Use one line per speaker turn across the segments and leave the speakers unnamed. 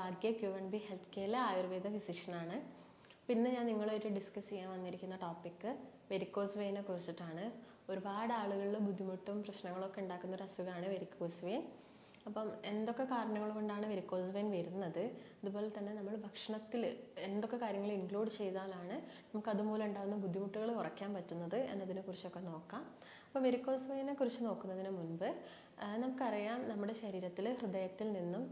ഭാഗ്യ Q&B health കെയറിലെ Ayurveda ഫിസിഷ്യനാണ്. പിന്നെ ഞാൻ നിങ്ങളുമായിട്ട് ഡിസ്കസ് ചെയ്യാൻ വന്നിരിക്കുന്ന ടോപ്പിക്ക് വെരിക്കോസ് വെയിനെ കുറിച്ചിട്ടാണ്. ഒരുപാട് ആളുകളിൽ ബുദ്ധിമുട്ടും പ്രശ്നങ്ങളൊക്കെ ഉണ്ടാക്കുന്ന ഒരു അസുഖമാണ് വെരിക്കോസ് വെയിൻ. അപ്പം എന്തൊക്കെ കാരണങ്ങൾ കൊണ്ടാണ് വെരിക്കോസ് വെയിൻ വരുന്നത്, അതുപോലെ തന്നെ നമ്മൾ ഭക്ഷണത്തിൽ എന്തൊക്കെ കാര്യങ്ങൾ ഇൻക്ലൂഡ് ചെയ്താലാണ് നമുക്ക് അതുമൂലം ഉണ്ടാകുന്ന ബുദ്ധിമുട്ടുകൾ കുറയ്ക്കാൻ പറ്റുന്നത് എന്നതിനെക്കുറിച്ചൊക്കെ നോക്കാം. അപ്പോൾ വെരിക്കോസ് വെയിനെ കുറിച്ച് നോക്കുന്നതിന് മുൻപ് നമുക്കറിയാം, നമ്മുടെ ശരീരത്തിൽ ഹൃദയത്തിൽ നിന്നും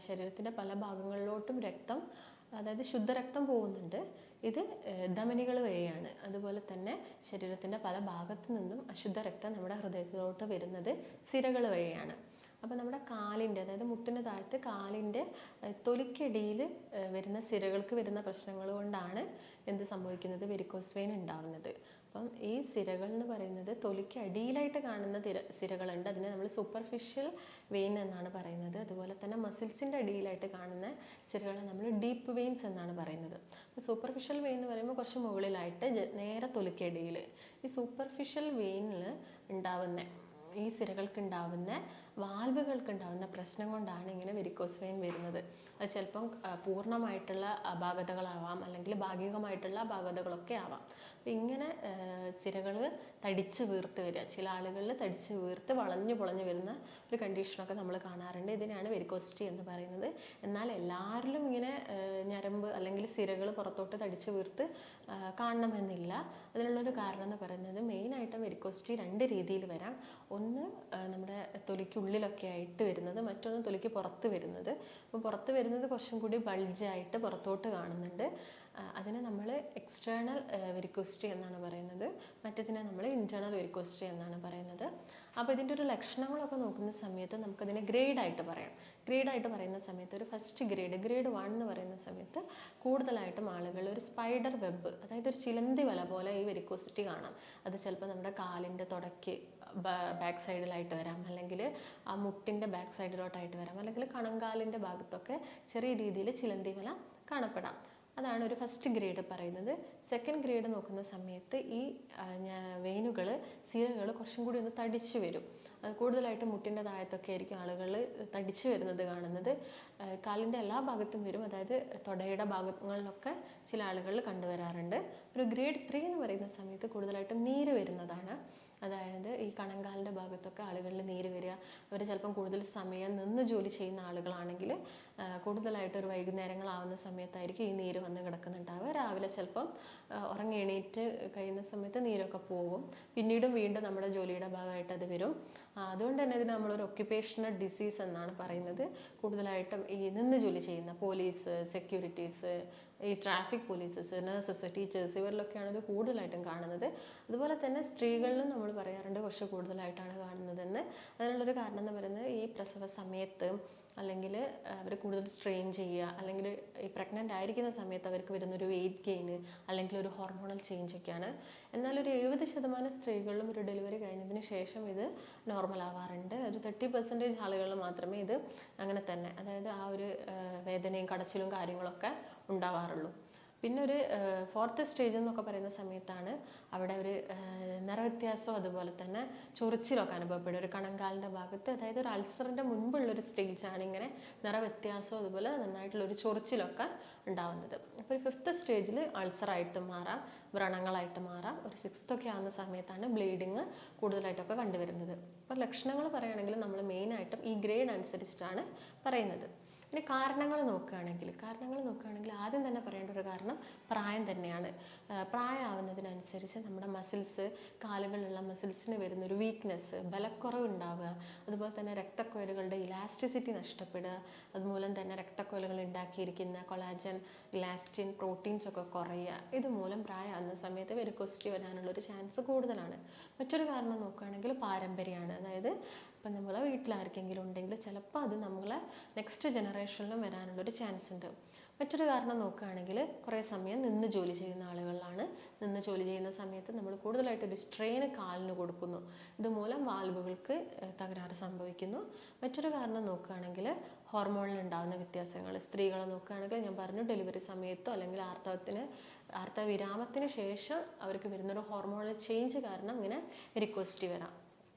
ശരീരത്തിൻ്റെ പല ഭാഗങ്ങളിലോട്ടും രക്തം, അതായത് ശുദ്ധരക്തം പോകുന്നുണ്ട്. ഇത് ധമനികൾ വഴിയാണ്. അതുപോലെ തന്നെ ശരീരത്തിൻ്റെ പല ഭാഗത്തു നിന്നും അശുദ്ധ രക്തം നമ്മുടെ ഹൃദയത്തിലോട്ട് വരുന്നത് സിരകൾ വഴിയാണ്. അപ്പോൾ നമ്മുടെ കാലിൻ്റെ, അതായത് മുട്ടിന് താഴത്ത് കാലിൻ്റെ തൊലിക്കടിയിൽ വരുന്ന സിരകൾക്ക് വരുന്ന പ്രശ്നങ്ങൾ കൊണ്ടാണ് എന്ത് സംഭവിക്കുന്നത്, വെരിക്കോസ് വെയിൻ ഉണ്ടാവുന്നത്. അപ്പം ഈ സിരകൾ എന്ന് പറയുന്നത് തൊലിക്ക് അടിയിലായിട്ട് കാണുന്ന സിരകളുണ്ട്, അതിനെ നമ്മൾ സൂപ്പർഫിഷ്യൽ വെയിൻ എന്നാണ് പറയുന്നത്. അതുപോലെ തന്നെ മസിൽസിൻ്റെ അടിയിലായിട്ട് കാണുന്ന സിരകളെ നമ്മൾ ഡീപ്പ് വെയിൻസ് എന്നാണ് പറയുന്നത്. അപ്പോൾ സൂപ്പർഫിഷ്യൽ വെയിൻ എന്ന് പറയുമ്പോൾ കുറച്ച് മുകളിലായിട്ട് നേരെ തൊലിക്കടിയിൽ ഈ സൂപ്പർഫിഷ്യൽ വെയിനിൽ ഉണ്ടാവുന്ന ഈ സിരകൾക്ക് ഉണ്ടാവുന്ന വാൽവുകൾക്ക് ഉണ്ടാവുന്ന പ്രശ്നം കൊണ്ടാണ് ഇങ്ങനെ വെരിക്കോസ് വെയിൻ വരുന്നത്. അത് ചിലപ്പം പൂർണ്ണമായിട്ടുള്ള അപാകതകളാവാം, അല്ലെങ്കിൽ ഭാഗികമായിട്ടുള്ള അപാകതകളൊക്കെ ആവാം. അപ്പം ഇങ്ങനെ സിരകൾ തടിച്ച് വീർത്ത് വരിക, ചില ആളുകളിൽ തടിച്ച് വീർത്ത് വളഞ്ഞു പൊളഞ്ഞു വരുന്ന ഒരു കണ്ടീഷനൊക്കെ നമ്മൾ കാണാറുണ്ട്. ഇതിനാണ് വെരിക്കോസിറ്റി എന്ന് പറയുന്നത്. എന്നാൽ എല്ലാവരിലും ഇങ്ങനെ ഞരമ്പ് അല്ലെങ്കിൽ സിരകൾ പുറത്തോട്ട് തടിച്ച് വീർത്ത് കാണണമെന്നില്ല. അതിനുള്ളൊരു കാരണം എന്ന് പറയുന്നത് മെയിനായിട്ട് വെരിക്കോസിറ്റി രണ്ട് രീതിയിൽ വരാം. ഒന്ന് നമ്മുടെ തൊലിക്കുള്ളിലൊക്കെ ആയിട്ട് വരുന്നത്, മറ്റൊന്ന് തൊലിക്ക് പുറത്ത് വരുന്നത്. അപ്പോൾ പുറത്ത് വരുന്നത് കുറച്ചും കൂടി ബൾജായിട്ട് പുറത്തോട്ട് കാണുന്നുണ്ട്. അതിനെ നമ്മൾ എക്സ്റ്റേണൽ വെരിക്കോസിറ്റി എന്നാണ് പറയുന്നത്, മറ്റതിനെ നമ്മൾ ഇൻറ്റേർണൽ വെരിക്കോസിറ്റി എന്നാണ് പറയുന്നത്. അപ്പോൾ ഇതിൻ്റെ ഒരു ലക്ഷണങ്ങളൊക്കെ നോക്കുന്ന സമയത്ത് നമുക്കതിനെ ഗ്രേഡായിട്ട് പറയാം. ഗ്രേഡായിട്ട് പറയുന്ന സമയത്ത് ഒരു ഫസ്റ്റ് ഗ്രേഡ് 1 എന്ന് പറയുന്ന സമയത്ത് കൂടുതലായിട്ടും ആളുകൾ ഒരു സ്പൈഡർ വെബ്, അതായത് ഒരു ചിലന്തി വല പോലെ ഈ വെരിക്കോസിറ്റി കാണാം. അത് ചിലപ്പോൾ നമ്മുടെ കാലിൻ്റെ തുടയ്ക്ക് ബാക്ക് സൈഡിലായിട്ട് വരാം, അല്ലെങ്കിൽ ആ മുട്ടിൻ്റെ ബാക്ക് സൈഡിലോട്ടായിട്ട് വരാം, അല്ലെങ്കിൽ കണങ്കാലിൻ്റെ ഭാഗത്തൊക്കെ ചെറിയ രീതിയിൽ ചിലന്തി വല കാണപ്പെടാം. അതാണ് ഒരു ഫസ്റ്റ് ഗ്രേഡ് പറയുന്നത്. സെക്കൻഡ് ഗ്രേഡ് നോക്കുന്ന സമയത്ത് ഈ വെയിനുകൾ, സിരകൾ കുറച്ചും കൂടി ഒന്ന് തടിച്ചു വരും. അത് കൂടുതലായിട്ട് മുട്ടിൻ്റെ താഴത്തൊക്കെ ആയിരിക്കും ആളുകൾ തടിച്ചു വരുന്നത് കാണുന്നത്. കാലിൻ്റെ എല്ലാ ഭാഗത്തും വരും, അതായത് തൊടയുടെ ഭാഗങ്ങളിലൊക്കെ ചില ആളുകളിൽ കണ്ടുവരാറുണ്ട്. ഒരു ഗ്രേഡ് 3 എന്ന് പറയുന്ന സമയത്ത് കൂടുതലായിട്ടും നീര് വരുന്നതാണ്. അതായത് ഈ കണങ്കാലിൻ്റെ ഭാഗത്തൊക്കെ ആളുകളിൽ നീര് വരിക, അവർ ചിലപ്പം കൂടുതൽ സമയം നിന്ന് ജോലി ചെയ്യുന്ന ആളുകളാണെങ്കിൽ കൂടുതലായിട്ട് ഒരു വൈകുന്നേരങ്ങളാവുന്ന സമയത്തായിരിക്കും ഈ നീര് വന്ന് കിടക്കുന്നുണ്ടാവുക. രാവിലെ ചിലപ്പം ഉറങ്ങി എണീറ്റ് കഴിയുന്ന സമയത്ത് നീരൊക്കെ പോകും, പിന്നീടും വീണ്ടും നമ്മുടെ ജോലിയുടെ ഭാഗമായിട്ട് അത് വരും. അതുകൊണ്ട് തന്നെ ഇതിന് നമ്മളൊരു ഒക്യുപ്പേഷണൽ ഡിസീസ് എന്നാണ് പറയുന്നത്. കൂടുതലായിട്ടും ഈ നിന്ന് ജോലി ചെയ്യുന്ന പോലീസ്, സെക്യൂരിറ്റീസ്, ഈ ട്രാഫിക് പോലീസസ്, നഴ്സസ്, ടീച്ചേഴ്സ്, ഇവരിലൊക്കെയാണ് ഇത് കൂടുതലായിട്ടും കാണുന്നത്. അതുപോലെ തന്നെ സ്ത്രീകളിലും നമ്മൾ പറയാറുണ്ട് കുറച്ച് കൂടുതലായിട്ടാണ് കാണുന്നതെന്ന്. അതിനുള്ളൊരു കാരണം എന്ന് പറയുന്നത് ഈ പ്രസവ സമയത്ത്, അല്ലെങ്കിൽ അവർ കൂടുതൽ സ്ട്രെയിൻ ചെയ്യുക, അല്ലെങ്കിൽ ഈ പ്രഗ്നൻ്റ് ആയിരിക്കുന്ന സമയത്ത് അവർക്ക് വരുന്നൊരു വെയിറ്റ് ഗെയിന്, അല്ലെങ്കിൽ ഒരു ഹോർമോണൽ ചേഞ്ച് ഒക്കെയാണ്. എന്നാൽ ഒരു 70% സ്ത്രീകളിലും ഒരു ഡെലിവറി കഴിഞ്ഞതിന് ശേഷം ഇത് നോർമൽ ആവാറുണ്ട്. ഒരു 30% ആളുകളിൽ മാത്രമേ ഇത് അങ്ങനെ തന്നെ, അതായത് ആ ഒരു വേദനയും കടച്ചിലും കാര്യങ്ങളൊക്കെ ഉണ്ടാവാറുള്ളൂ. പിന്നെ ഒരു 4th സ്റ്റേജ് എന്നൊക്കെ പറയുന്ന സമയത്താണ് അവിടെ ഒരു നിറവ്യത്യാസം, അതുപോലെ തന്നെ ചൊറിച്ചിലൊക്കെ അനുഭവപ്പെടും ഒരു കണങ്കാലിൻ്റെ ഭാഗത്ത്. അതായത് ഒരു അൾസറിൻ്റെ മുൻപുള്ളൊരു സ്റ്റേജാണ് ഇങ്ങനെ നിറവ്യത്യാസം, അതുപോലെ നന്നായിട്ടുള്ളൊരു ചൊറിച്ചിലൊക്കെ ഉണ്ടാവുന്നത്. അപ്പോൾ ഒരു 5th സ്റ്റേജിൽ അൾസറായിട്ട് മാറാം, വ്രണങ്ങളായിട്ട് മാറാം. ഒരു 6th ഒക്കെ ആവുന്ന സമയത്താണ് ബ്ലീഡിങ് കൂടുതലായിട്ടൊക്കെ കണ്ടുവരുന്നത്. അപ്പോൾ ലക്ഷണങ്ങൾ പറയുകയാണെങ്കിൽ നമ്മൾ മെയിനായിട്ടും ഈ ഗ്രേഡ് അനുസരിച്ചിട്ടാണ് പറയുന്നത്. ഇനി കാരണങ്ങൾ നോക്കുകയാണെങ്കിൽ ആദ്യം തന്നെ പറയേണ്ട ഒരു കാരണം പ്രായം തന്നെയാണ്. പ്രായമാവുന്നതിനനുസരിച്ച് നമ്മുടെ മസിൽസ്, കാലുകളിലുള്ള മസിൽസിന് വരുന്നൊരു വീക്ക്നെസ്, ബലക്കുറവ് ഉണ്ടാവുക, അതുപോലെ തന്നെ രക്തക്കുഴലുകളുടെ ഇലാസ്റ്റിസിറ്റി നഷ്ടപ്പെടുക, അതുമൂലം തന്നെ രക്തക്കുഴലുകൾ ഉണ്ടാക്കിയിരിക്കുന്ന കൊളാജൻ, ഇലാസ്റ്റിൻ, പ്രോട്ടീൻസ് ഒക്കെ കുറയുക. ഇതുമൂലം പ്രായമാകുന്ന സമയത്ത് വെരിക്കോസിറ്റി വരാനുള്ളൊരു ചാൻസ് കൂടുതലാണ്. മറ്റൊരു കാരണം നോക്കുകയാണെങ്കിൽ പാരമ്പര്യമാണ്. അതായത് ഇപ്പം നമ്മളെ വീട്ടിലാർക്കെങ്കിലും ഉണ്ടെങ്കിൽ ചിലപ്പോൾ അത് നമ്മളെ നെക്സ്റ്റ് ജനറേഷനിലും വരാനുള്ളൊരു ചാൻസ് ഉണ്ട്. മറ്റൊരു കാരണം നോക്കുകയാണെങ്കിൽ കുറേ സമയം നിന്ന് ജോലി ചെയ്യുന്ന ആളുകളിലാണ്. നിന്ന് ജോലി ചെയ്യുന്ന സമയത്ത് നമ്മൾ കൂടുതലായിട്ടൊരു സ്ട്രെയിന് കാലിന് കൊടുക്കുന്നു. ഇതുമൂലം വാൽവുകൾക്ക് തകരാറ് സംഭവിക്കുന്നു. മറ്റൊരു കാരണം നോക്കുകയാണെങ്കിൽ ഹോർമോണിൽ ഉണ്ടാകുന്ന വ്യത്യാസങ്ങൾ. സ്ത്രീകളെ നോക്കുകയാണെങ്കിൽ ഞാൻ പറഞ്ഞു, ഡെലിവറി സമയത്തോ അല്ലെങ്കിൽ ആർത്തവ വിരാമത്തിന് ശേഷം അവർക്ക് വരുന്നൊരു ഹോർമോണൽ ചേഞ്ച് കാരണം ഇങ്ങനെ വെരിക്കോസിറ്റി വരാം.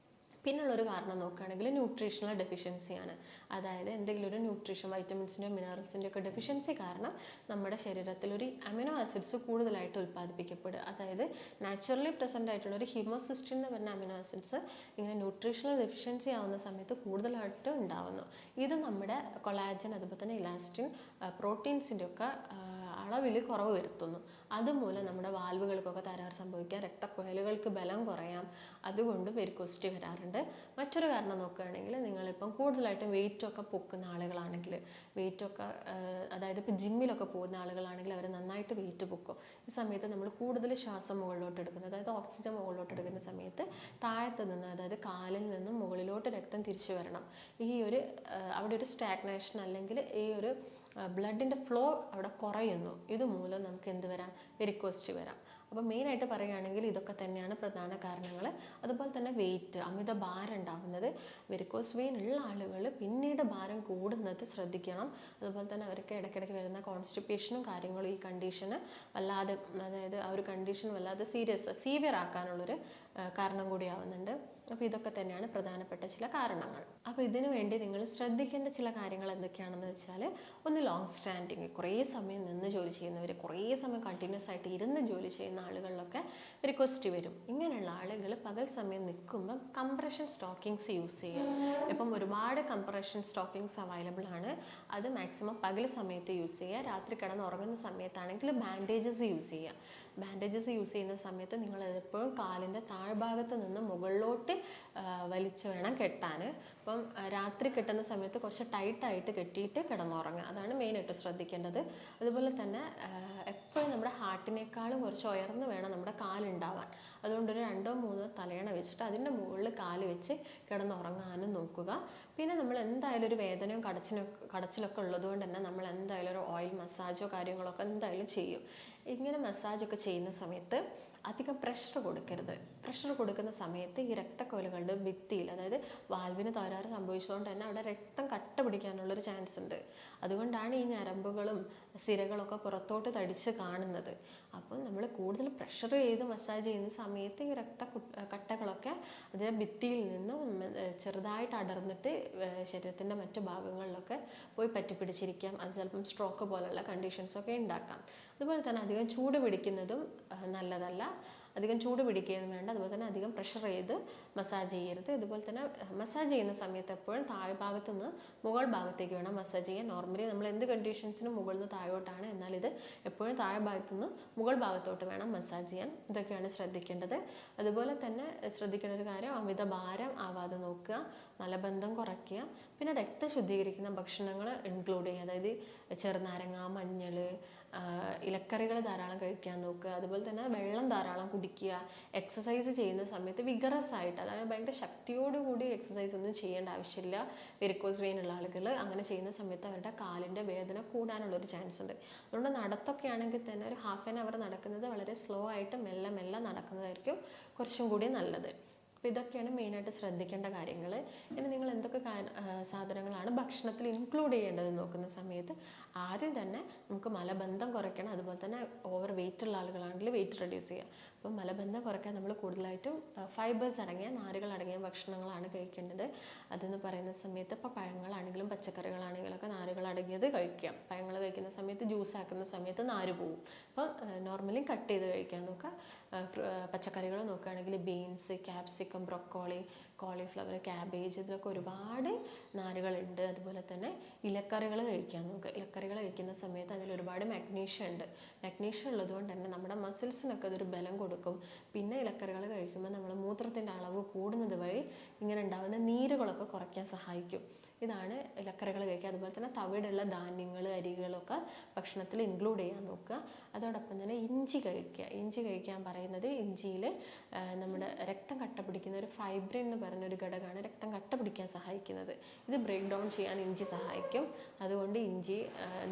പിന്നുള്ളൊരു കാരണം നോക്കുകയാണെങ്കിൽ ന്യൂട്രീഷണൽ ഡെഫിഷ്യൻസിയാണ്. അതായത് എന്തെങ്കിലും ഒരു ന്യൂട്രീഷൻ, വൈറ്റമിൻസിൻ്റെയോ മിനറൽസിൻ്റെയോ ഒക്കെ ഡെഫിഷ്യൻസി കാരണം നമ്മുടെ ശരീരത്തിൽ ഒരു അമിനോ ആസിഡ്സ് കൂടുതലായിട്ട് ഉൽപ്പാദിപ്പിക്കപ്പെടുക. അതായത് നാച്ചുറലി പ്രസൻ്റ് ആയിട്ടുള്ള ഒരു ഹിമോസിസ്റ്റിൻ എന്ന് പറഞ്ഞ അമിനോ ആസിഡ്സ് ഇങ്ങനെ ന്യൂട്രീഷണൽ ഡെഫിഷ്യൻസി ആവുന്ന സമയത്ത് കൂടുതലായിട്ട് ഉണ്ടാവുന്നു. ഇത് നമ്മുടെ കൊളാജൻ, അതുപോലെ തന്നെ ഇലാസ്റ്റിൻ, പ്രോട്ടീൻസിൻ്റെ ഒക്കെ അളവിൽ കുറവ് വരുത്തുന്നു. അതുമൂലം നമ്മുടെ വാൽവുകൾക്കൊക്കെ തകരാറ് സംഭവിക്കാം, രക്തക്കുഴലുകൾക്ക് ബലം കുറയാം, അതുകൊണ്ട് വെരിക്കോസിറ്റി വരാറുണ്ട്. മറ്റൊരു കാരണം നോക്കുകയാണെങ്കിൽ നിങ്ങളിപ്പം കൂടുതലായിട്ടും വെയിറ്റൊക്കെ പൊക്കുന്ന ആളുകളാണെങ്കിൽ, വെയിറ്റൊക്കെ അതായത് ഇപ്പോൾ ജിമ്മിലൊക്കെ പോകുന്ന ആളുകളാണെങ്കിൽ അവർ നന്നായിട്ട് വെയിറ്റ് പൊക്കും. ഈ സമയത്ത് നമ്മൾ കൂടുതൽ ശ്വാസം മുകളിലോട്ട് എടുക്കുന്നത്, അതായത് ഓക്സിജൻ മുകളിലോട്ട് എടുക്കുന്ന സമയത്ത് താഴത്ത് നിന്ന്, അതായത് കാലിൽ നിന്നും മുകളിലോട്ട് രക്തം തിരിച്ചു വരണം. ഈ ഒരു അവിടെ ഒരു സ്റ്റാഗ്നേഷൻ അല്ലെങ്കിൽ ഈ ഒരു ബ്ലഡിൻ്റെ ഫ്ലോ അവിടെ കുറയുന്നു. ഇതുമൂലം നമുക്ക് എന്ത് വരാം? വെരിക്കോസിറ്റി വരാം. അപ്പോൾ മെയിനായിട്ട് പറയുകയാണെങ്കിൽ ഇതൊക്കെ തന്നെയാണ് പ്രധാന കാരണങ്ങൾ. അതുപോലെ തന്നെ വെയിറ്റ്, അമിത ഭാരം ഉണ്ടാകുന്നത്, വെരിക്കോസ് വെയിൻ ഉള്ള ആളുകൾ പിന്നീട് ഭാരം കൂടുന്നത് ശ്രദ്ധിക്കണം. അതുപോലെ തന്നെ അവർക്ക് ഇടയ്ക്കിടയ്ക്ക് വരുന്ന കോൺസ്റ്റിപ്പേഷനും കാര്യങ്ങളും ഈ കണ്ടീഷന് വല്ലാതെ, അതായത് ആ ഒരു കണ്ടീഷൻ വല്ലാതെ സീവിയർ ആക്കാനുള്ളൊരു കാരണം കൂടിയാവുന്നുണ്ട്. അപ്പോൾ ഇതൊക്കെ തന്നെയാണ് പ്രധാനപ്പെട്ട ചില കാരണങ്ങൾ. അപ്പോൾ ഇതിനു വേണ്ടി നിങ്ങൾ ശ്രദ്ധിക്കേണ്ട ചില കാര്യങ്ങൾ എന്തൊക്കെയാണെന്ന് വെച്ചാൽ, ഒന്ന് ലോങ് സ്റ്റാൻഡിങ്, കുറേ സമയം നിന്ന് ജോലി ചെയ്യുന്നവർ, കുറേ സമയം കണ്ടിന്യൂസ് ആയിട്ട് ഇരുന്ന് ജോലി ചെയ്യുന്ന ആളുകളിലൊക്കെ വെരിക്കോസിറ്റി വരും. ഇങ്ങനെയുള്ള ആളുകൾ പകൽ സമയം നിൽക്കുമ്പം കംപ്രഷൻ സ്റ്റോക്കിങ്സ് യൂസ് ചെയ്യുക. ഇപ്പം ഒരുപാട് കംപ്രഷൻ സ്റ്റോക്കിങ്സ് അവൈലബിൾ ആണ്. അത് മാക്സിമം പകൽ സമയത്ത് യൂസ് ചെയ്യുക. രാത്രി കിടന്ന് ഉറങ്ങുന്ന സമയത്താണെങ്കിൽ ബാൻഡേജസ് യൂസ് ചെയ്യുക. ബാൻഡേജസ് യൂസ് ചെയ്യുന്ന സമയത്ത് നിങ്ങൾ എപ്പോഴും കാലിൻ്റെ താഴ്ഭാഗത്ത് നിന്ന് മുകളിലോട്ട് വലിച്ച് വേണം കെട്ടാൻ. അപ്പം രാത്രി കെട്ടുന്ന സമയത്ത് കുറച്ച് ടൈറ്റായിട്ട് കെട്ടിയിട്ട് കിടന്നുറങ്ങുക. അതാണ് മെയിനായിട്ട് ശ്രദ്ധിക്കേണ്ടത്. അതുപോലെ തന്നെ എപ്പോഴും നമ്മുടെ ഹാർട്ടിനേക്കാളും കുറച്ച് ഉയർന്ന് വേണം നമ്മുടെ കാലുണ്ടാവാൻ. അതുകൊണ്ടൊരു 2-3 തലയണ വെച്ചിട്ട് അതിൻ്റെ മുകളിൽ കാല് വെച്ച് കിടന്നുറങ്ങാനും നോക്കുക. പിന്നെ നമ്മൾ എന്തായാലും ഒരു വേദനയും കടച്ചിലൊക്കെ ഉള്ളതുകൊണ്ട് തന്നെ നമ്മൾ എന്തായാലും ഒരു ഓയിൽ മസാജോ കാര്യങ്ങളൊക്കെ എന്തായാലും ചെയ്യും. ഇങ്ങനെ മസാജൊക്കെ ചെയ്യുന്ന സമയത്ത് അധികം പ്രഷർ കൊടുക്കരുത്. പ്രഷർ കൊടുക്കുന്ന സമയത്ത് ഈ രക്തക്കുഴലുകളുടെ ഭിത്തിയിൽ, അതായത് വാൽവിന് തകരാറ് സംഭവിച്ചതുകൊണ്ട് തന്നെ അവിടെ രക്തം കട്ട പിടിക്കാനുള്ളൊരു ചാൻസ് ഉണ്ട്. അതുകൊണ്ടാണ് ഈ ഞരമ്പുകളും സിരകളൊക്കെ പുറത്തോട്ട് തടിച്ച് കാണുന്നത്. അപ്പോൾ നമ്മൾ കൂടുതൽ പ്രഷർ ചെയ്ത് മസാജ് ചെയ്യുന്ന സമയത്ത് ഈ കട്ടകളൊക്കെ അത് ഭിത്തിയിൽ നിന്ന് ചെറുതായിട്ട് അടർന്നിട്ട് ശരീരത്തിൻ്റെ മറ്റു ഭാഗങ്ങളിലൊക്കെ പോയി പറ്റിപ്പിടിച്ചിരിക്കാം. അത് ചിലപ്പം സ്ട്രോക്ക് പോലുള്ള കണ്ടീഷൻസൊക്കെ ഉണ്ടാക്കാം. അതുപോലെ തന്നെ അധികം ചൂട് പിടിക്കുന്നതും നല്ലതല്ല. അധികം ചൂട് പിടിക്കുകയൊന്നും വേണ്ട. അതുപോലെ തന്നെ അധികം പ്രഷർ ചെയ്ത് മസാജ് ചെയ്യരുത്. അതുപോലെ തന്നെ മസാജ് ചെയ്യുന്ന സമയത്ത് എപ്പോഴും താഴ്ഭാഗത്ത് നിന്ന് മുകൾ ഭാഗത്തേക്ക് വേണം മസാജ് ചെയ്യാൻ. നോർമലി നമ്മൾ എന്ത് കണ്ടീഷൻസിനും മുകളിൽ നിന്ന് താഴോട്ടാണ്, എന്നാൽ ഇത് എപ്പോഴും താഴ്ഭാഗത്ത് നിന്ന് മുകൾ ഭാഗത്തോട്ട് വേണം മസാജ് ചെയ്യാൻ. ഇതൊക്കെയാണ് ശ്രദ്ധിക്കേണ്ടത്. അതുപോലെ തന്നെ ശ്രദ്ധിക്കേണ്ട ഒരു കാര്യം, അമിത ഭാരം ആവാതെ നോക്കുക, മലബന്ധം കുറയ്ക്കുക, പിന്നെ രക്തം ശുദ്ധീകരിക്കുന്ന ഭക്ഷണങ്ങൾ ഇൻക്ലൂഡ് ചെയ്യുക. അതായത് ചെറുനാരങ്ങ, മഞ്ഞൾ, ഇലക്കറികൾ ധാരാളം കഴിക്കാൻ നോക്കുക. അതുപോലെ തന്നെ വെള്ളം ധാരാളം കുടിക്കുക. എക്സസൈസ് ചെയ്യുന്ന സമയത്ത് വിഗറസ് ആയിട്ട്, അതായത് ഭയങ്കര ശക്തിയോടുകൂടി എക്സസൈസ് ഒന്നും ചെയ്യേണ്ട ആവശ്യമില്ല. വെരിക്കോസ് വെയിൻ ഉള്ള ആളുകൾ അങ്ങനെ ചെയ്യുന്ന സമയത്ത് അവരുടെ കാലിൻ്റെ വേദന കൂടാനുള്ളൊരു ചാൻസ് ഉണ്ട്. അതുകൊണ്ട് നടത്തൊക്കെ ആണെങ്കിൽ തന്നെ ഒരു ഹാഫ് ആൻ അവർ നടക്കുന്നത് വളരെ സ്ലോ ആയിട്ട് മെല്ലെ മെല്ലെ നടക്കുന്നതായിരിക്കും കുറച്ചും കൂടി നല്ലത്. അപ്പോൾ ഇതൊക്കെയാണ് മെയിനായിട്ട് ശ്രദ്ധിക്കേണ്ട കാര്യങ്ങൾ. ഇനി നിങ്ങൾ എന്തൊക്കെ സാധനങ്ങളാണ് ഭക്ഷണത്തിൽ ഇൻക്ലൂഡ് ചെയ്യേണ്ടത് നോക്കുന്ന സമയത്ത് ആദ്യം തന്നെ നമുക്ക് മലബന്ധം കുറയ്ക്കണം. അതുപോലെ തന്നെ ഓവർ വെയിറ്റ് ഉള്ള ആളുകളാണെങ്കിൽ വെയിറ്റ് റെഡ്യൂസ് ചെയ്യുക. അപ്പം മലബന്ധം കുറയ്ക്കാൻ നമ്മൾ കൂടുതലായിട്ടും ഫൈബേഴ്സ് അടങ്ങിയ, നാരുകൾ അടങ്ങിയ ഭക്ഷണങ്ങളാണ് കഴിക്കേണ്ടത്. അതെന്ന് പറയുന്ന സമയത്ത് ഇപ്പോൾ പഴങ്ങളാണെങ്കിലും പച്ചക്കറികളാണെങ്കിലും ഒക്കെ നാരുകൾ അടങ്ങിയത് കഴിക്കാം. പഴങ്ങൾ കഴിക്കുന്ന സമയത്ത് ജ്യൂസ് ആക്കുന്ന സമയത്ത് നാര് പോവും. അപ്പം നോർമലി കട്ട് ചെയ്ത് കഴിക്കാൻ നോക്കുക. പച്ചക്കറികൾ നോക്കുകയാണെങ്കിൽ beans, capsicum, broccoli, cauliflower, cabbage, ഇതിലൊക്കെ ഒരുപാട് നാരുകളുണ്ട്. അതുപോലെ തന്നെ ഇലക്കറികൾ കഴിക്കാൻ നോക്കുക. ഇലക്കറികൾ കഴിക്കുന്ന സമയത്ത് അതിൽ ഒരുപാട് മാഗ്നീഷ്യം ഉണ്ട്. മാഗ്നീഷ്യം ഉള്ളതുകൊണ്ട് തന്നെ നമ്മുടെ മസിൽസിനൊക്കെ അതൊരു ബലം കൊടുക്കും. പിന്നെ ഇലക്കറികൾ കഴിക്കുമ്പോൾ നമ്മൾ മൂത്രത്തിൻ്റെ അളവ് കൂടുന്നത് വഴി ഇങ്ങനെ ഉണ്ടാകുന്ന നീരുകളൊക്കെ കുറയ്ക്കാൻ സഹായിക്കും. ഇതാണ് ഇലക്കറികൾ കഴിക്കുക. അതുപോലെ തന്നെ തവിടുള്ള ധാന്യങ്ങൾ, അരികളൊക്കെ ഭക്ഷണത്തിൽ ഇൻക്ലൂഡ് ചെയ്യാൻ നോക്കുക. അതോടൊപ്പം തന്നെ ഇഞ്ചി കഴിക്കുക. ഇഞ്ചി കഴിക്കാൻ പറയുന്നത്, ഇഞ്ചിയിൽ നമ്മുടെ രക്തം കട്ട പിടിക്കുന്ന ഒരു ഫൈബ്രിൻ എന്ന് പറഞ്ഞൊരു ഘടകമാണ് രക്തം കട്ട പിടിക്കാൻ സഹായിക്കുന്നത്. ഇത് ബ്രേക്ക് ഡൗൺ ചെയ്യാൻ ഇഞ്ചി സഹായിക്കും. അതുകൊണ്ട് ഇഞ്ചി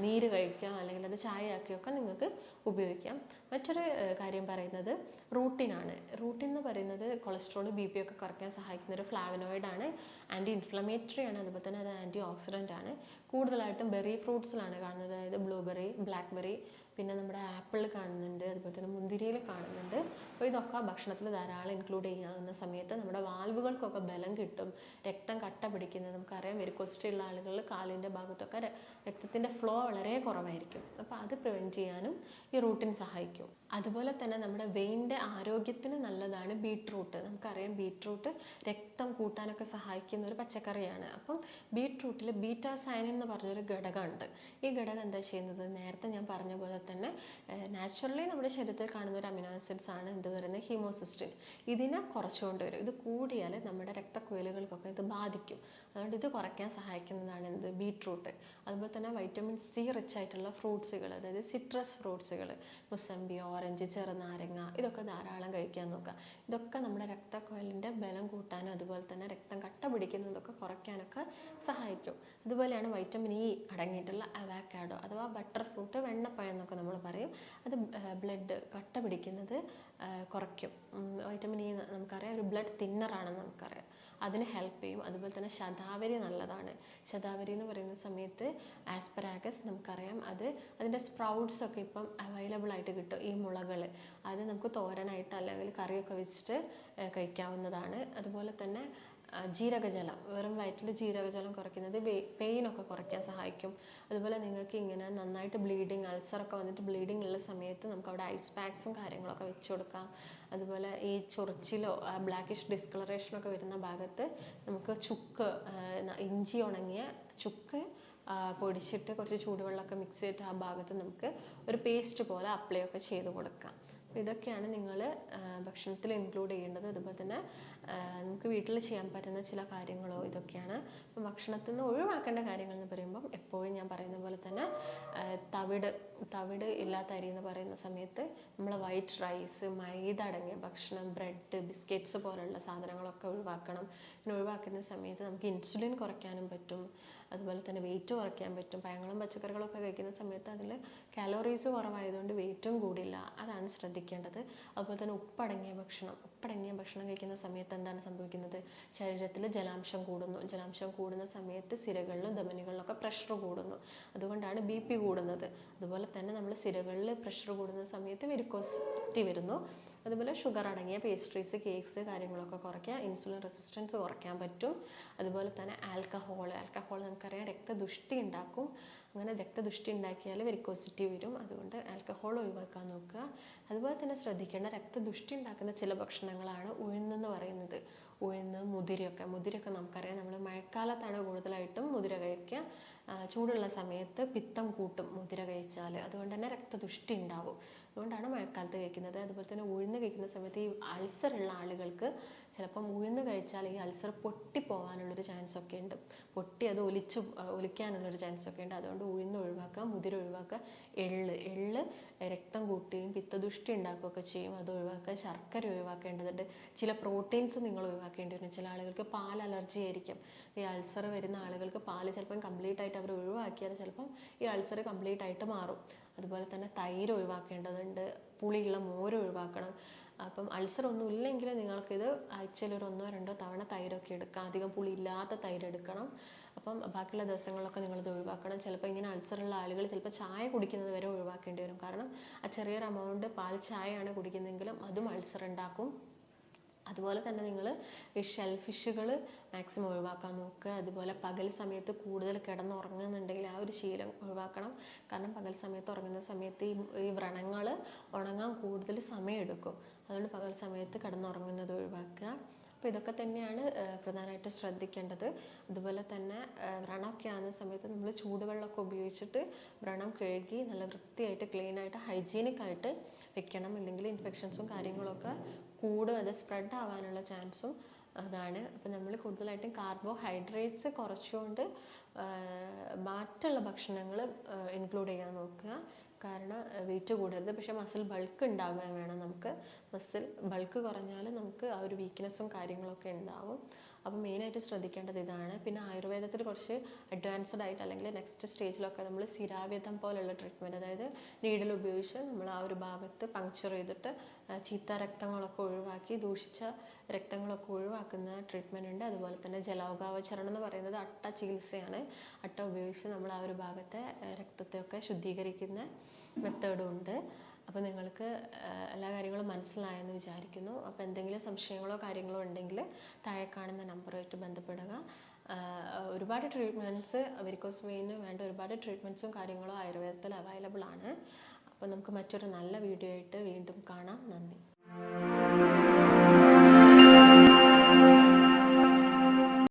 നീര് കഴിക്കാം, അല്ലെങ്കിൽ അത് ചായയാക്കിയൊക്കെ നിങ്ങൾക്ക് ഉപയോഗിക്കാം. മറ്റൊരു കാര്യം പറയുന്നത് റൂട്ടിനാണ്. റൂട്ടിൻ എന്ന് പറയുന്നത് കൊളസ്ട്രോൾ, BP ഒക്കെ കുറയ്ക്കാൻ സഹായിക്കുന്ന ഒരു ഫ്ലാവനോയിഡാണ്. ആൻറ്റി ഇൻഫ്ലമേറ്ററി ആണ്. അതുപോലെ തന്നെ അത് ആൻറ്റി ഓക്സിഡൻ്റ് ആണ്. കൂടുതലായിട്ടും ബെറി ഫ്രൂട്ട്സിലാണ് കാണുന്നത്. അതായത് ബ്ലൂബെറി, ബ്ലാക്ക്ബെറി, പിന്നെ നമ്മുടെ ആപ്പിളിൽ കാണുന്നുണ്ട്, അതുപോലെ തന്നെ മുന്തിരിയിൽ കാണുന്നുണ്ട്. അപ്പോൾ ഇതൊക്കെ ഭക്ഷണത്തിൽ ധാരാളം ഇൻക്ലൂഡ് ചെയ്യാവുന്ന സമയത്ത് നമ്മുടെ വാൽവുകൾക്കൊക്കെ ബലം കിട്ടും, രക്തം കട്ട പിടിക്കുന്നത്. നമുക്കറിയാം വെരിക്കോസിറ്റി ഉള്ള ആളുകളിൽ കാലിൻ്റെ ഭാഗത്തൊക്കെ രക്തത്തിൻ്റെ ഫ്ലോ വളരെ കുറവായിരിക്കും. അപ്പോൾ അത് പ്രിവെൻറ്റ് ചെയ്യാനും ഈ റൂട്ടിൻ സഹായിക്കും. അതുപോലെ തന്നെ നമ്മുടെ വെയിൻ്റെ ആരോഗ്യത്തിന് നല്ലതാണ് ബീട്രൂട്ട്. നമുക്കറിയാം ബീട്രൂട്ട് രക്തം കൂട്ടാനൊക്കെ സഹായിക്കുന്ന ഒരു പച്ചക്കറിയാണ്. അപ്പം ബീട്രൂട്ടിൽ ബീറ്റാ സയനിൻ എന്ന് പറഞ്ഞൊരു ഘടകമുണ്ട്. ഈ ഘടകം എന്താ ചെയ്യുന്നത്, നേരത്തെ ഞാൻ പറഞ്ഞ പോലെ തന്നെ നാച്ചുറലി നമ്മുടെ ശരീരത്തിൽ കാണുന്ന ഒരു അമിനോ ആസിഡ്സ് ആണ് എന്ത് പറയുന്നത്, ഹീമോസിസ്റ്റിൻ. ഇതിനെ കുറച്ചുകൊണ്ട് വരും. ഇത് കൂടിയാൽ നമ്മുടെ രക്തക്കുഴലുകൾക്കൊക്കെ ഇത് ബാധിക്കും. അതുകൊണ്ട് ഇത് കുറയ്ക്കാൻ സഹായിക്കുന്നതാണ് എന്ത്, ബീട്രൂട്ട്. അതുപോലെ തന്നെ വൈറ്റമിൻ സി റിച്ച് ആയിട്ടുള്ള ഫ്രൂട്ട്സുകൾ, അതായത് സിട്രസ് ഫ്രൂട്ട്സുകൾ, മുസമ്പി, ഓറഞ്ച്, ചെറുനാരങ്ങ, ഇതൊക്കെ ധാരാളം കഴിക്കാൻ നോക്കുക. ഇതൊക്കെ നമ്മുടെ രക്തക്കുഴലിൻ്റെ ബലം കൂട്ടാനും അതുപോലെ തന്നെ രക്തം കട്ട പിടിക്കുന്നതൊക്കെ കുറയ്ക്കാനൊക്കെ സഹായിക്കും. അതുപോലെയാണ് വൈറ്റമിൻ ഇ അടങ്ങിയിട്ടുള്ള അവക്കാഡോ അഥവാ ബട്ടർ ഫ്രൂട്ട്, വെണ്ണപ്പഴം എന്നൊക്കെ നമ്മൾ പറയും. അത് ബ്ലഡ് കട്ട പിടിക്കുന്നത് കുറയ്ക്കും. വൈറ്റമിൻ ഇ നമുക്കറിയാം ഒരു ബ്ലഡ് തിന്നറാണെന്ന് നമുക്കറിയാം, അതിന് ഹെൽപ്പ് ചെയ്യും. അതുപോലെ തന്നെ ശതാവരി നല്ലതാണ്. ശതാവരി എന്ന് പറയുന്ന സമയത്ത് ആസ്പരാഗസ് നമുക്കറിയാം, അതിൻ്റെ സ്പ്രൗട്ട്സ് ഒക്കെ ഇപ്പം അവൈലബിൾ ആയിട്ട് കിട്ടും. ഈ മുളകൾ അത് നമുക്ക് തോരനായിട്ട് അല്ലെങ്കിൽ കറിയൊക്കെ വെച്ചിട്ട് കഴിക്കാവുന്നതാണ്. അതുപോലെ തന്നെ ജീരകജലം, വെറും വയറ്റിൽ ജീരകജലം കുറയ്ക്കുന്നത് പെയിനൊക്കെ കുറയ്ക്കാൻ സഹായിക്കും. അതുപോലെ നിങ്ങൾക്ക് ഇങ്ങനെ നന്നായിട്ട് ബ്ലീഡിങ്, അൾസറൊക്കെ വന്നിട്ട് ബ്ലീഡിങ് ഉള്ള സമയത്ത് നമുക്ക് അവിടെ ഐസ് പാക്സും കാര്യങ്ങളൊക്കെ വെച്ച് കൊടുക്കാം. അതുപോലെ ഈ ചൊറിച്ചിലോ ബ്ലാക്കിഷ് ഡിസ്കളറേഷനൊക്കെ വരുന്ന ഭാഗത്ത് നമുക്ക് ചുക്ക്, ഇഞ്ചി ഉണങ്ങിയ ചുക്ക് പൊടിച്ചിട്ട് കുറച്ച് ചൂടുവെള്ളമൊക്കെ മിക്സ് ചെയ്തിട്ട് ആ ഭാഗത്ത് നമുക്ക് ഒരു പേസ്റ്റ് പോലെ അപ്ലൈ ഒക്കെ ചെയ്ത് കൊടുക്കാം. ഇതൊക്കെയാണ് നിങ്ങൾ ഭക്ഷണത്തിൽ ഇൻക്ലൂഡ് ചെയ്യേണ്ടത്. അതുപോലെ തന്നെ നമുക്ക് വീട്ടിൽ ചെയ്യാൻ പറ്റുന്ന ചില കാര്യങ്ങളോ ഇതൊക്കെയാണ്. അപ്പം ഭക്ഷണത്തിൽ നിന്ന് ഒഴിവാക്കേണ്ട കാര്യങ്ങൾ എന്ന് പറയുമ്പം എപ്പോഴും ഞാൻ പറയുന്ന പോലെ തന്നെ തവിട് ഇല്ലാത്ത അരി എന്ന് പറയുന്ന സമയത്ത് നമ്മൾ വൈറ്റ് റൈസ്, മൈദ അടങ്ങിയ ഭക്ഷണം, ബ്രെഡ്, ബിസ്ക്കറ്റ്സ് പോലുള്ള സാധനങ്ങളൊക്കെ ഒഴിവാക്കണം. പിന്നെ ഒഴിവാക്കുന്ന സമയത്ത് നമുക്ക് ഇൻസുലിൻ കുറയ്ക്കാനും പറ്റും. അതുപോലെ തന്നെ വെയിറ്റ് കുറയ്ക്കാൻ പറ്റും. പഴങ്ങളും പച്ചക്കറികളൊക്കെ കഴിക്കുന്ന സമയത്ത് അതിൽ കാലോറീസ് കുറവായതുകൊണ്ട് വെയിറ്റും കൂടില്ല, അതാണ് ശ്രദ്ധിക്കേണ്ടത്. അതുപോലെ തന്നെ ഉപ്പടങ്ങിയ ഭക്ഷണം കഴിക്കുന്ന സമയത്ത് എന്താണ് സംഭവിക്കുന്നത്, ശരീരത്തിൽ ജലാംശം കൂടുന്നു. ജലാംശം കൂടുന്ന സമയത്ത് സിരകളിലും ധമനികളിലൊക്കെ പ്രഷർ കൂടുന്നു, അതുകൊണ്ടാണ് BP കൂടുന്നത്. അതുപോലെ തന്നെ നമ്മൾ സിരകളിൽ പ്രഷർ കൂടുന്ന സമയത്ത് വെരിക്കോസിറ്റി വരുന്നു. അതുപോലെ ഷുഗർ അടങ്ങിയ പേസ്ട്രീസ്, കേക്ക്സ് കാര്യങ്ങളൊക്കെ കുറയ്ക്കുക. ഇൻസുലിൻ റെസിസ്റ്റൻസ് കുറയ്ക്കാൻ പറ്റും. അതുപോലെ തന്നെ ആൽക്കഹോൾ നമുക്കറിയാം രക്തദുഷ്ടി ഉണ്ടാക്കും. അങ്ങനെ രക്തദുഷ്ടി ഉണ്ടാക്കിയാൽ വെരിക്കോസിറ്റി വരും. അതുകൊണ്ട് ആൽക്കഹോൾ ഒഴിവാക്കാൻ നോക്കുക. അതുപോലെ തന്നെ ശ്രദ്ധിക്കേണ്ട രക്തദുഷ്ടി ഉണ്ടാക്കുന്ന ചില ഭക്ഷണങ്ങളാണ് ഉഴുന്നെന്ന് പറയുന്നത്. ഉഴുന്ന്, മുതിരയൊക്കെ നമുക്കറിയാം, നമ്മൾ മഴക്കാലത്താണ് കൂടുതലായിട്ടും മുതിര കഴിക്കുക. ചൂടുള്ള സമയത്ത് പിത്തം കൂട്ടും മുതിര കഴിച്ചാൽ, അതുകൊണ്ട് തന്നെ രക്തദുഷ്ടി ഉണ്ടാവും. അതുകൊണ്ടാണ് മഴക്കാലത്ത് കഴിക്കുന്നത്. അതുപോലെ തന്നെ ഉഴുന്ന് കഴിക്കുന്ന സമയത്ത് ഈ അൾസർ ഉള്ള ആളുകൾക്ക് ചിലപ്പം ഉഴുന്ന് കഴിച്ചാൽ ഈ അൾസർ പൊട്ടിപ്പോകാനുള്ളൊരു ചാൻസ് ഒക്കെ ഉണ്ട്. അത് ഒലിക്കാനുള്ളൊരു ചാൻസ് ഒക്കെ ഉണ്ട്. അതുകൊണ്ട് ഉഴുന്ന് ഒഴിവാക്കുക, മുതിര ഒഴിവാക്കുക. എള്ള് രക്തം കൂട്ടുകയും പിത്തദുഷ്ടി ഉണ്ടാക്കുകയൊക്കെ ചെയ്യും, അത് ഒഴിവാക്കുക. ശർക്കര ഒഴിവാക്കേണ്ടതുണ്ട്. ചില പ്രോട്ടീൻസ് നിങ്ങൾ ഒഴിവാക്കേണ്ടി വരും. ചില ആളുകൾക്ക് പാൽ അലർജി ആയിരിക്കും. ഈ അൾസർ വരുന്ന ആളുകൾക്ക് പാൽ ചിലപ്പം കംപ്ലീറ്റ് ആയിട്ട് അവർ ഒഴിവാക്കിയാൽ ചിലപ്പം ഈ അൾസർ കംപ്ലീറ്റ് ആയിട്ട് മാറും. അതുപോലെ തന്നെ തൈര് ഒഴിവാക്കേണ്ടതുണ്ട്. പുളിയുള്ള മോര് ഒഴിവാക്കണം. അപ്പം അൾസർ ഒന്നും ഇല്ലെങ്കിൽ നിങ്ങൾക്കിത് ആഴ്ചയിൽ ഒരു 1-2 തവണ തൈരൊക്കെ എടുക്കാം. അധികം പുളി ഇല്ലാത്ത തൈര് എടുക്കണം. അപ്പം ബാക്കിയുള്ള ദിവസങ്ങളിലൊക്കെ നിങ്ങളിത് ഒഴിവാക്കണം. ചിലപ്പോൾ ഇങ്ങനെ അൾസറുള്ള ആളുകൾ ചിലപ്പോൾ ചായ കുടിക്കുന്നത് വരെ ഒഴിവാക്കേണ്ടി വരും. കാരണം ആ ചെറിയൊരു എമൗണ്ട് പാൽ ചായയാണ് കുടിക്കുന്നതെങ്കിലും അതും അൾസർ ഉണ്ടാക്കും. അതുപോലെ തന്നെ നിങ്ങൾ ഈ ഷെൽഫിഷുകൾ മാക്സിമം ഒഴിവാക്കാൻ നോക്കുക. അതുപോലെ പകൽ സമയത്ത് കൂടുതൽ കിടന്നുറങ്ങുന്നുണ്ടെങ്കിൽ ആ ഒരു ശീലം ഒഴിവാക്കണം. കാരണം പകൽ സമയത്ത് ഉറങ്ങുന്ന സമയത്ത് ഈ വ്രണങ്ങൾ ഉണങ്ങാൻ കൂടുതൽ സമയമെടുക്കും. അതുകൊണ്ട് പകൽ സമയത്ത് കിടന്നുറങ്ങുന്നത് ഒഴിവാക്കുക. അപ്പോൾ ഇതൊക്കെ തന്നെയാണ് പ്രധാനമായിട്ട് ശ്രദ്ധിക്കേണ്ടത്. അതുപോലെ തന്നെ വ്രണമൊക്കെ ആകുന്ന സമയത്ത് നമ്മൾ ചൂടുവെള്ളമൊക്കെ ഉപയോഗിച്ചിട്ട് വ്രണം കഴുകി നല്ല വൃത്തിയായിട്ട് ക്ലീനായിട്ട് ഹൈജീനിക് ആയിട്ട് വെക്കണം. ഇല്ലെങ്കിൽ ഇൻഫെക്ഷൻസും കാര്യങ്ങളൊക്കെ അത് സ്പ്രെഡ് ആവാനുള്ള ചാൻസും അതാണ്. അപ്പോൾ നമ്മൾ കൂടുതലായിട്ടും കാർബോഹൈഡ്രേറ്റ്സ് കുറച്ചുകൊണ്ട് മാറ്റുള്ള ഭക്ഷണങ്ങൾ ഇൻക്ലൂഡ് ചെയ്യാൻ നോക്കുക. കാരണം വെയിറ്റ് കൂടരുത്. പക്ഷേ മസിൽ ബൾക്ക് ഉണ്ടാവുകയും വേണം. നമുക്ക് മസിൽ ബൾക്ക് കുറഞ്ഞാൽ നമുക്ക് ആ ഒരു വീക്ക്നെസ്സും കാര്യങ്ങളൊക്കെ ഉണ്ടാവും. അപ്പോൾ മെയിനായിട്ട് ശ്രദ്ധിക്കേണ്ടത് ഇതാണ്. പിന്നെ ആയുർവേദത്തിൽ കുറച്ച് അഡ്വാൻസ്ഡ് ആയിട്ട് അല്ലെങ്കിൽ നെക്സ്റ്റ് സ്റ്റേജിലൊക്കെ നമ്മൾ സിരാവ്യതം പോലുള്ള ട്രീറ്റ്മെൻറ്റ്, അതായത് നീഡിൽ ഉപയോഗിച്ച് നമ്മൾ ആ ഒരു ഭാഗത്ത് പങ്ക്ചർ ചെയ്തിട്ട് ചീത്ത രക്തങ്ങളൊക്കെ ഒഴിവാക്കി ദൂഷിച്ച രക്തങ്ങളൊക്കെ ഒഴിവാക്കുന്ന ട്രീറ്റ്മെൻറ്റ് ഉണ്ട്. അതുപോലെ തന്നെ ജലൗകാവചരണം എന്ന് പറയുന്നത് അട്ട ചികിത്സയാണ്. അട്ട ഉപയോഗിച്ച് നമ്മൾ ആ ഒരു ഭാഗത്തെ രക്തത്തെയൊക്കെ ശുദ്ധീകരിക്കുന്ന മെത്തേഡും ഉണ്ട്. അപ്പോൾ നിങ്ങൾക്ക് എല്ലാ കാര്യങ്ങളും മനസ്സിലായെന്ന് വിചാരിക്കുന്നു. അപ്പോൾ എന്തെങ്കിലും സംശയങ്ങളോ കാര്യങ്ങളോ ഉണ്ടെങ്കിൽ താഴെ കാണുന്ന നമ്പറുമായിട്ട് ബന്ധപ്പെടുക. ഒരുപാട് ട്രീറ്റ്മെൻറ്റ്സ് വെരിക്കോസ് വെയിന് വേണ്ട ഒരുപാട് ട്രീറ്റ്മെൻറ്റ്സും കാര്യങ്ങളും ആയുർവേദത്തിൽ അവൈലബിൾ ആണ്. അപ്പോൾ നമുക്ക് മറ്റൊരു നല്ല വീഡിയോ ആയിട്ട് വീണ്ടും കാണാം. നന്ദി.